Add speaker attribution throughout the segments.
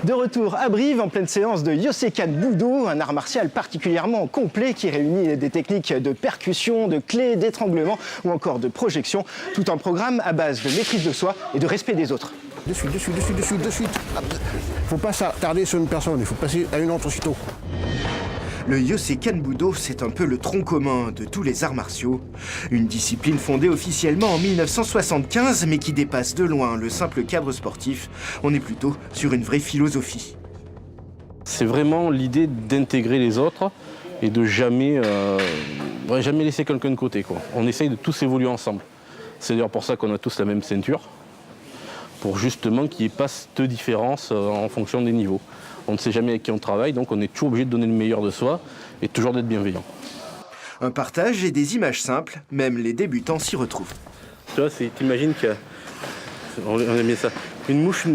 Speaker 1: De retour à Brive, en pleine séance de Yosekan Budo, un art martial particulièrement complet qui réunit des techniques de percussion, de clés, d'étranglement ou encore de projection. Tout un programme à base de maîtrise de soi et de respect des autres.
Speaker 2: De suite. Faut pas s'attarder sur une personne, il faut passer à une autre aussitôt.
Speaker 3: Le Yosekan Budo, c'est un peu le tronc commun de tous les arts martiaux. Une discipline fondée officiellement en 1975, mais qui dépasse de loin le simple cadre sportif. On est plutôt sur une vraie philosophie.
Speaker 4: C'est vraiment l'idée d'intégrer les autres et de jamais laisser quelqu'un de côté, quoi. On essaye de tous évoluer ensemble. C'est d'ailleurs pour ça qu'on a tous la même ceinture, pour justement qu'il n'y ait pas cette différence en fonction des niveaux. On ne sait jamais avec qui on travaille, donc on est toujours obligé de donner le meilleur de soi et toujours d'être bienveillant.
Speaker 3: Un partage et des images simples, même les débutants s'y retrouvent.
Speaker 4: Tu vois, t'imagines qu'il y a, on aime bien ça, une mouche.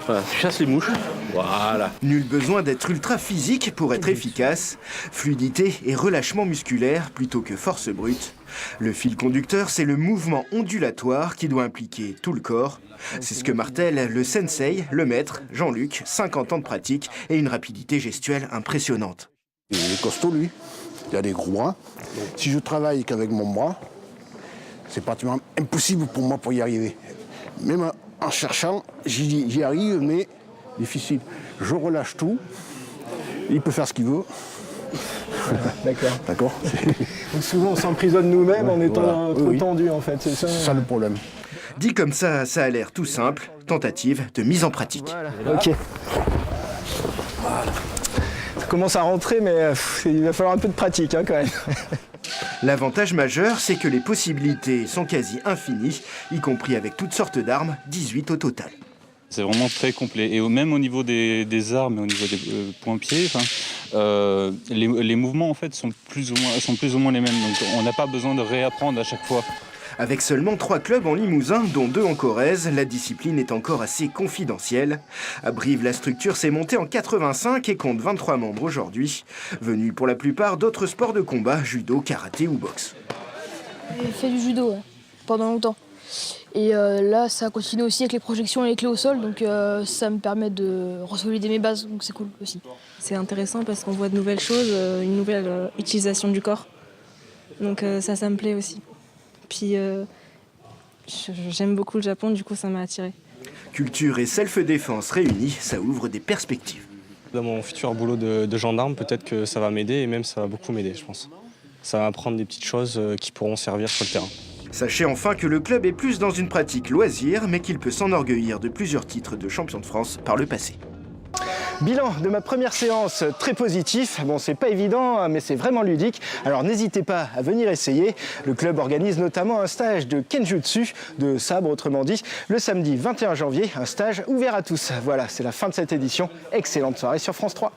Speaker 4: Voilà, tu chasses les mouches, voilà.
Speaker 3: Nul besoin d'être ultra physique pour être efficace. Fluidité et relâchement musculaire plutôt que force brute. Le fil conducteur, c'est le mouvement ondulatoire qui doit impliquer tout le corps. C'est ce que martèle le sensei, le maître, Jean-Luc, 50 ans de pratique et une rapidité gestuelle impressionnante.
Speaker 2: Il est costaud, lui. Il a des gros bras. Si je travaille qu'avec mon bras, c'est pratiquement impossible pour moi pour y arriver. Même en cherchant, j'y arrive, mais difficile. Je relâche tout. Il peut faire ce qu'il veut. D'accord.
Speaker 1: Donc souvent on s'emprisonne nous-mêmes en étant trop tendu en fait, c'est ça?
Speaker 2: C'est ça le problème.
Speaker 3: Dit comme ça a l'air tout simple. Tentative de mise en pratique.
Speaker 1: Voilà. Ok. Voilà. Ça commence à rentrer, mais il va falloir un peu de pratique quand même.
Speaker 3: L'avantage majeur, c'est que les possibilités sont quasi infinies, y compris avec toutes sortes d'armes, 18 au total.
Speaker 5: C'est vraiment très complet. Et même au niveau des armes et au niveau des poings-pieds, les mouvements en fait sont plus ou moins les mêmes. Donc on n'a pas besoin de réapprendre à chaque fois.
Speaker 3: Avec seulement 3 clubs en Limousin, dont 2 en Corrèze, la discipline est encore assez confidentielle. À Brive, la structure s'est montée en 85 et compte 23 membres aujourd'hui, venus pour la plupart d'autres sports de combat, judo, karaté ou boxe.
Speaker 6: J'ai fait du judo pendant longtemps. Et là, ça continue aussi avec les projections et les clés au sol, donc ça me permet de consolider mes bases, donc c'est cool aussi.
Speaker 7: C'est intéressant parce qu'on voit de nouvelles choses, une nouvelle utilisation du corps. Donc ça me plaît aussi. Puis j'aime beaucoup le Japon, du coup ça m'a attirée.
Speaker 3: Culture et self-défense réunis, ça ouvre des perspectives.
Speaker 8: Dans mon futur boulot de gendarme, peut-être que ça va m'aider et même ça va beaucoup m'aider, je pense. Ça va m'apprendre des petites choses qui pourront servir sur le terrain.
Speaker 3: Sachez enfin que le club est plus dans une pratique loisir, mais qu'il peut s'enorgueillir de plusieurs titres de champion de France par le passé.
Speaker 1: Bilan de ma première séance, très positif. Bon, c'est pas évident, mais c'est vraiment ludique. Alors n'hésitez pas à venir essayer. Le club organise notamment un stage de Kenjutsu, de sabre autrement dit, le samedi 21 janvier. Un stage ouvert à tous. Voilà, c'est la fin de cette édition. Excellente soirée sur France 3.